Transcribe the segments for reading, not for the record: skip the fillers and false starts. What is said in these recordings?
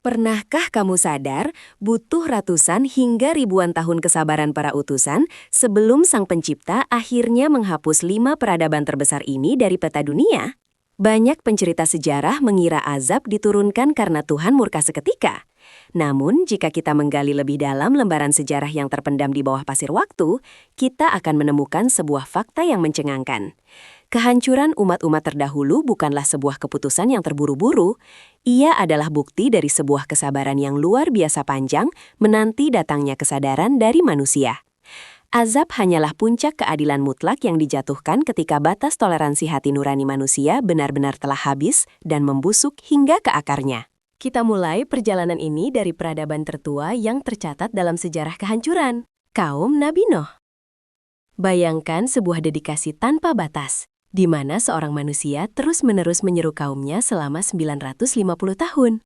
Pernahkah kamu sadar butuh ratusan hingga ribuan tahun kesabaran para utusan sebelum Sang Pencipta akhirnya menghapus 5 peradaban terbesar ini dari peta dunia? Banyak pencerita sejarah mengira azab diturunkan karena Tuhan murka seketika. Namun, jika kita menggali lebih dalam lembaran sejarah yang terpendam di bawah pasir waktu, kita akan menemukan sebuah fakta yang mencengangkan. Kehancuran umat-umat terdahulu bukanlah sebuah keputusan yang terburu-buru. Ia adalah bukti dari sebuah kesabaran yang luar biasa panjang menanti datangnya kesadaran dari manusia. Azab hanyalah puncak keadilan mutlak yang dijatuhkan ketika batas toleransi hati nurani manusia benar-benar telah habis dan membusuk hingga ke akarnya. Kita mulai perjalanan ini dari peradaban tertua yang tercatat dalam sejarah kehancuran, kaum Nabi Nuh. Bayangkan sebuah dedikasi tanpa batas, di mana seorang manusia terus-menerus menyeru kaumnya selama 950 tahun.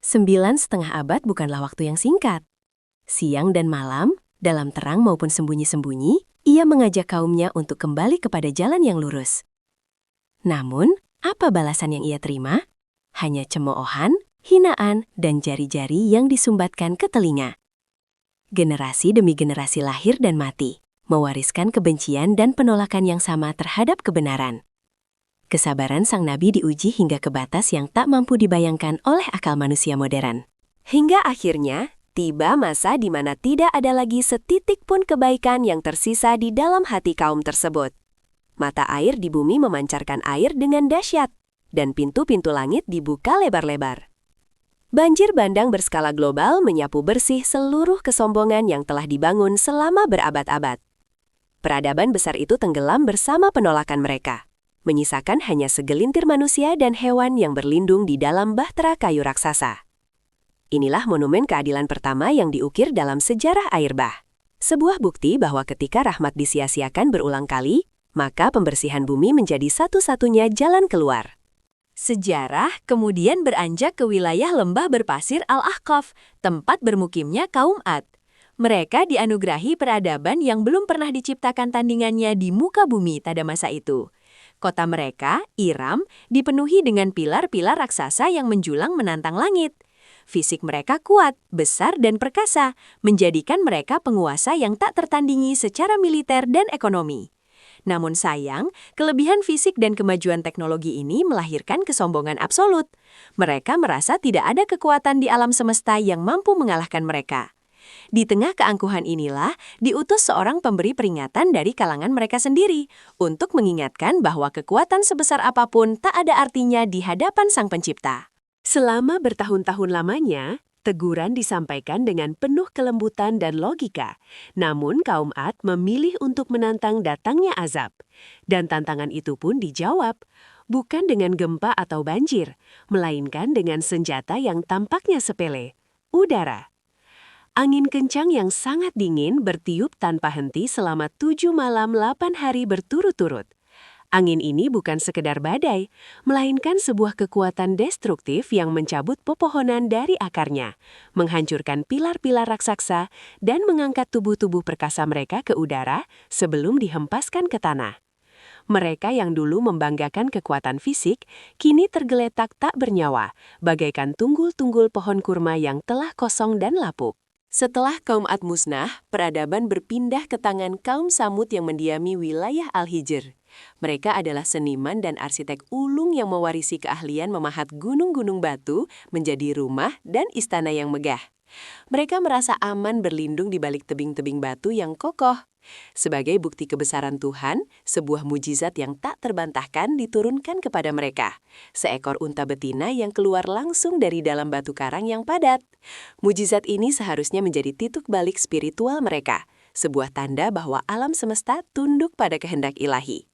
9,5 abad bukanlah waktu yang singkat. Siang dan malam, dalam terang maupun sembunyi-sembunyi, ia mengajak kaumnya untuk kembali kepada jalan yang lurus. Namun, apa balasan yang ia terima? Hanya cemoohan, hinaan, dan jari-jari yang disumbatkan ke telinga. Generasi demi generasi lahir dan mati, mewariskan kebencian dan penolakan yang sama terhadap kebenaran. Kesabaran sang nabi diuji hingga ke batas yang tak mampu dibayangkan oleh akal manusia modern. Hingga akhirnya, tiba masa di mana tidak ada lagi setitik pun kebaikan yang tersisa di dalam hati kaum tersebut. Mata air di bumi memancarkan air dengan dahsyat, dan pintu-pintu langit dibuka lebar-lebar. Banjir bandang berskala global menyapu bersih seluruh kesombongan yang telah dibangun selama berabad-abad. Peradaban besar itu tenggelam bersama penolakan mereka, menyisakan hanya segelintir manusia dan hewan yang berlindung di dalam bahtera kayu raksasa. Inilah monumen keadilan pertama yang diukir dalam sejarah air bah. Sebuah bukti bahwa ketika rahmat disia-siakan berulang kali, maka pembersihan bumi menjadi satu-satunya jalan keluar. Sejarah kemudian beranjak ke wilayah lembah berpasir Al-Ahqaf, tempat bermukimnya kaum Ad. Mereka dianugerahi peradaban yang belum pernah diciptakan tandingannya di muka bumi pada masa itu. Kota mereka, Iram, dipenuhi dengan pilar-pilar raksasa yang menjulang menantang langit. Fisik mereka kuat, besar, dan perkasa, menjadikan mereka penguasa yang tak tertandingi secara militer dan ekonomi. Namun sayang, kelebihan fisik dan kemajuan teknologi ini melahirkan kesombongan absolut. Mereka merasa tidak ada kekuatan di alam semesta yang mampu mengalahkan mereka. Di tengah keangkuhan inilah, diutus seorang pemberi peringatan dari kalangan mereka sendiri untuk mengingatkan bahwa kekuatan sebesar apapun tak ada artinya di hadapan Sang Pencipta. Selama bertahun-tahun lamanya, teguran disampaikan dengan penuh kelembutan dan logika. Namun kaum Ad memilih untuk menantang datangnya azab. Dan tantangan itu pun dijawab, bukan dengan gempa atau banjir, melainkan dengan senjata yang tampaknya sepele, udara. Angin kencang yang sangat dingin bertiup tanpa henti selama 7 malam 8 hari berturut-turut. Angin ini bukan sekedar badai, melainkan sebuah kekuatan destruktif yang mencabut pepohonan dari akarnya, menghancurkan pilar-pilar raksasa, dan mengangkat tubuh-tubuh perkasa mereka ke udara sebelum dihempaskan ke tanah. Mereka yang dulu membanggakan kekuatan fisik, kini tergeletak tak bernyawa, bagaikan tunggul-tunggul pohon kurma yang telah kosong dan lapuk. Setelah kaum Ad musnah, peradaban berpindah ke tangan kaum Samud yang mendiami wilayah Al-Hijr. Mereka adalah seniman dan arsitek ulung yang mewarisi keahlian memahat gunung-gunung batu menjadi rumah dan istana yang megah. Mereka merasa aman berlindung di balik tebing-tebing batu yang kokoh. Sebagai bukti kebesaran Tuhan, sebuah mujizat yang tak terbantahkan diturunkan kepada mereka. Seekor unta betina yang keluar langsung dari dalam batu karang yang padat. Mujizat ini seharusnya menjadi titik balik spiritual mereka, sebuah tanda bahwa alam semesta tunduk pada kehendak ilahi.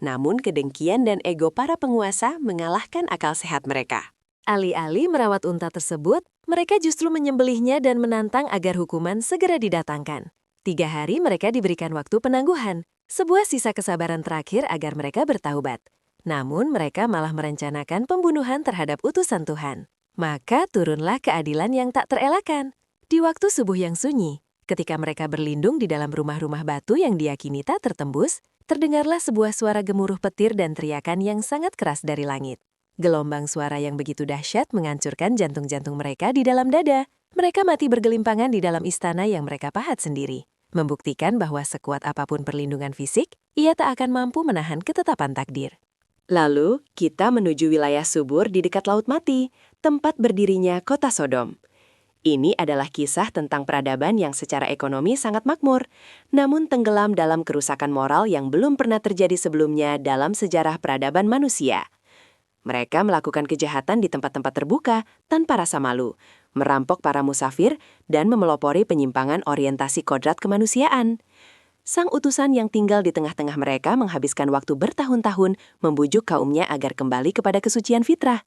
Namun kedengkian dan ego para penguasa mengalahkan akal sehat mereka. Alih-alih merawat unta tersebut, mereka justru menyembelihnya dan menantang agar hukuman segera didatangkan. 3 hari mereka diberikan waktu penangguhan, sebuah sisa kesabaran terakhir agar mereka bertaubat. Namun mereka malah merencanakan pembunuhan terhadap utusan Tuhan. Maka turunlah keadilan yang tak terelakkan. Di waktu subuh yang sunyi, ketika mereka berlindung di dalam rumah-rumah batu yang diyakini tak tertembus, terdengarlah sebuah suara gemuruh petir dan teriakan yang sangat keras dari langit. Gelombang suara yang begitu dahsyat menghancurkan jantung-jantung mereka di dalam dada. Mereka mati bergelimpangan di dalam istana yang mereka pahat sendiri, membuktikan bahwa sekuat apapun perlindungan fisik, ia tak akan mampu menahan ketetapan takdir. Lalu, kita menuju wilayah subur di dekat Laut Mati, tempat berdirinya kota Sodom. Ini adalah kisah tentang peradaban yang secara ekonomi sangat makmur, namun tenggelam dalam kerusakan moral yang belum pernah terjadi sebelumnya dalam sejarah peradaban manusia. Mereka melakukan kejahatan di tempat-tempat terbuka tanpa rasa malu, merampok para musafir, dan memelopori penyimpangan orientasi kodrat kemanusiaan. Sang utusan yang tinggal di tengah-tengah mereka menghabiskan waktu bertahun-tahun membujuk kaumnya agar kembali kepada kesucian fitrah.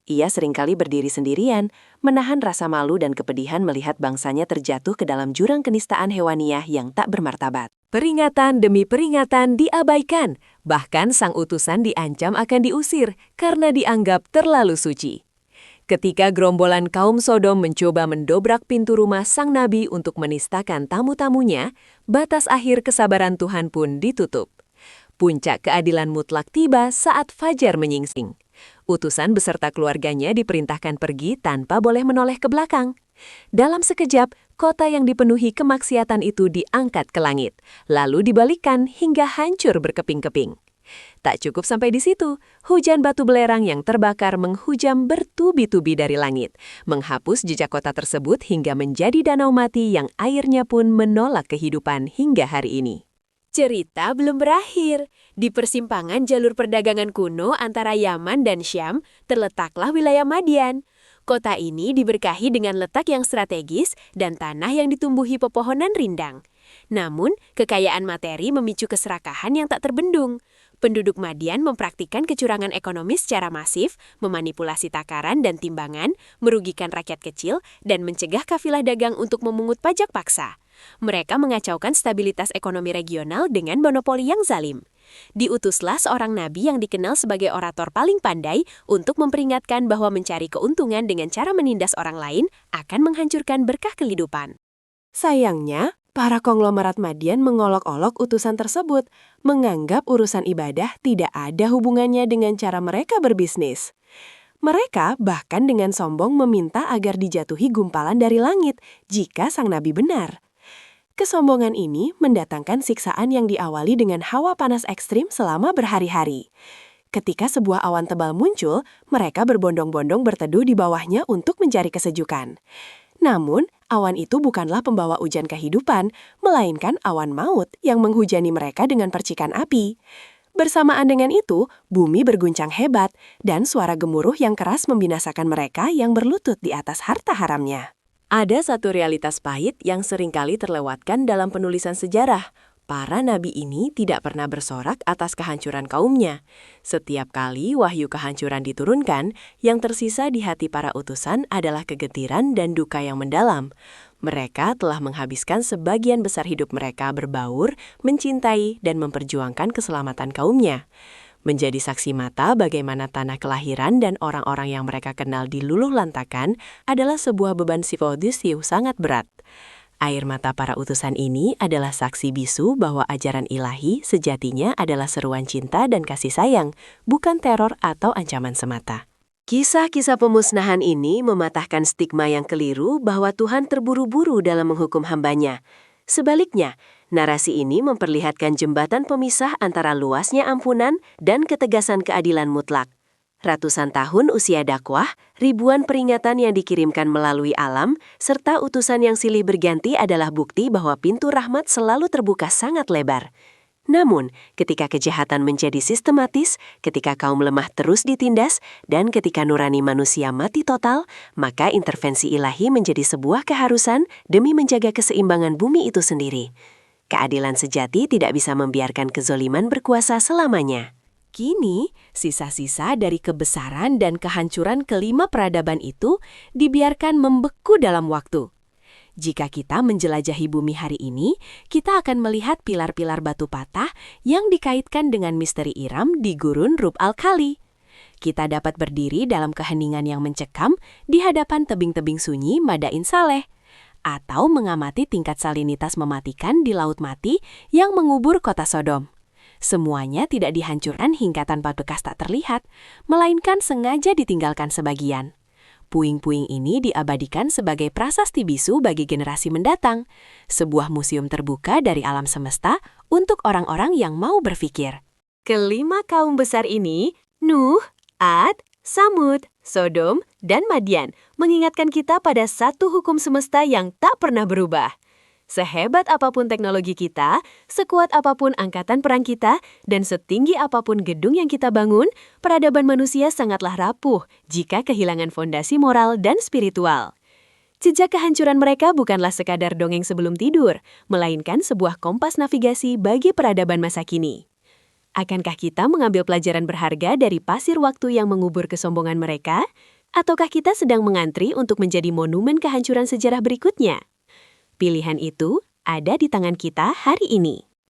Ia seringkali berdiri sendirian, menahan rasa malu dan kepedihan melihat bangsanya terjatuh ke dalam jurang kenistaan hewaniah yang tak bermartabat. Peringatan demi peringatan diabaikan, bahkan sang utusan diancam akan diusir karena dianggap terlalu suci. Ketika gerombolan kaum Sodom mencoba mendobrak pintu rumah sang nabi untuk menistakan tamu-tamunya, batas akhir kesabaran Tuhan pun ditutup. Puncak keadilan mutlak tiba saat fajar menyingsing. Utusan beserta keluarganya diperintahkan pergi tanpa boleh menoleh ke belakang. Dalam sekejap, kota yang dipenuhi kemaksiatan itu diangkat ke langit, lalu dibalikkan hingga hancur berkeping-keping. Tak cukup sampai di situ, hujan batu belerang yang terbakar menghujam bertubi-tubi dari langit, menghapus jejak kota tersebut hingga menjadi danau mati yang airnya pun menolak kehidupan hingga hari ini. Cerita belum berakhir. Di persimpangan jalur perdagangan kuno antara Yaman dan Syam, terletaklah wilayah Madian. Kota ini diberkahi dengan letak yang strategis dan tanah yang ditumbuhi pepohonan rindang. Namun, kekayaan materi memicu keserakahan yang tak terbendung. Penduduk Madian mempraktikkan kecurangan ekonomi secara masif, memanipulasi takaran dan timbangan, merugikan rakyat kecil, dan mencegah kafilah dagang untuk memungut pajak paksa. Mereka mengacaukan stabilitas ekonomi regional dengan monopoli yang zalim. Diutuslah seorang nabi yang dikenal sebagai orator paling pandai untuk memperingatkan bahwa mencari keuntungan dengan cara menindas orang lain akan menghancurkan berkah kehidupan. Sayangnya, para konglomerat Madian mengolok-olok utusan tersebut, menganggap urusan ibadah tidak ada hubungannya dengan cara mereka berbisnis. Mereka bahkan dengan sombong meminta agar dijatuhi gumpalan dari langit jika sang nabi benar. Kesombongan ini mendatangkan siksaan yang diawali dengan hawa panas ekstrim selama berhari-hari. Ketika sebuah awan tebal muncul, mereka berbondong-bondong berteduh di bawahnya untuk mencari kesejukan. Namun, awan itu bukanlah pembawa hujan kehidupan, melainkan awan maut yang menghujani mereka dengan percikan api. Bersamaan dengan itu, bumi berguncang hebat, dan suara gemuruh yang keras membinasakan mereka yang berlutut di atas harta haramnya. Ada satu realitas pahit yang seringkali terlewatkan dalam penulisan sejarah. Para nabi ini tidak pernah bersorak atas kehancuran kaumnya. Setiap kali wahyu kehancuran diturunkan, yang tersisa di hati para utusan adalah kegetiran dan duka yang mendalam. Mereka telah menghabiskan sebagian besar hidup mereka berbaur, mencintai, dan memperjuangkan keselamatan kaumnya. Menjadi saksi mata bagaimana tanah kelahiran dan orang-orang yang mereka kenal diluluh lantakan adalah sebuah beban psikologis yang sangat berat. Air mata para utusan ini adalah saksi bisu bahwa ajaran ilahi sejatinya adalah seruan cinta dan kasih sayang, bukan teror atau ancaman semata. Kisah-kisah pemusnahan ini mematahkan stigma yang keliru bahwa Tuhan terburu-buru dalam menghukum hambanya. Sebaliknya, narasi ini memperlihatkan jembatan pemisah antara luasnya ampunan dan ketegasan keadilan mutlak. Ratusan tahun usia dakwah, ribuan peringatan yang dikirimkan melalui alam, serta utusan yang silih berganti adalah bukti bahwa pintu rahmat selalu terbuka sangat lebar. Namun, ketika kejahatan menjadi sistematis, ketika kaum lemah terus ditindas, dan ketika nurani manusia mati total, maka intervensi ilahi menjadi sebuah keharusan demi menjaga keseimbangan bumi itu sendiri. Keadilan sejati tidak bisa membiarkan kezoliman berkuasa selamanya. Kini, sisa-sisa dari kebesaran dan kehancuran kelima peradaban itu dibiarkan membeku dalam waktu. Jika kita menjelajahi bumi hari ini, kita akan melihat pilar-pilar batu patah yang dikaitkan dengan misteri Iram di gurun Rub al-Khali. Kita dapat berdiri dalam keheningan yang mencekam di hadapan tebing-tebing sunyi Madain Saleh, atau mengamati tingkat salinitas mematikan di Laut Mati yang mengubur kota Sodom. Semuanya tidak dihancurkan hingga tanpa bekas tak terlihat, melainkan sengaja ditinggalkan sebagian. Puing-puing ini diabadikan sebagai prasasti bisu bagi generasi mendatang, sebuah museum terbuka dari alam semesta untuk orang-orang yang mau berpikir. Kelima kaum besar ini, Nuh, Ad, Samud, Sodom, dan Madian, mengingatkan kita pada satu hukum semesta yang tak pernah berubah. Sehebat apapun teknologi kita, sekuat apapun angkatan perang kita, dan setinggi apapun gedung yang kita bangun, peradaban manusia sangatlah rapuh jika kehilangan fondasi moral dan spiritual. Jejak kehancuran mereka bukanlah sekadar dongeng sebelum tidur, melainkan sebuah kompas navigasi bagi peradaban masa kini. Akankah kita mengambil pelajaran berharga dari pasir waktu yang mengubur kesombongan mereka? Ataukah kita sedang mengantri untuk menjadi monumen kehancuran sejarah berikutnya? Pilihan itu ada di tangan kita hari ini.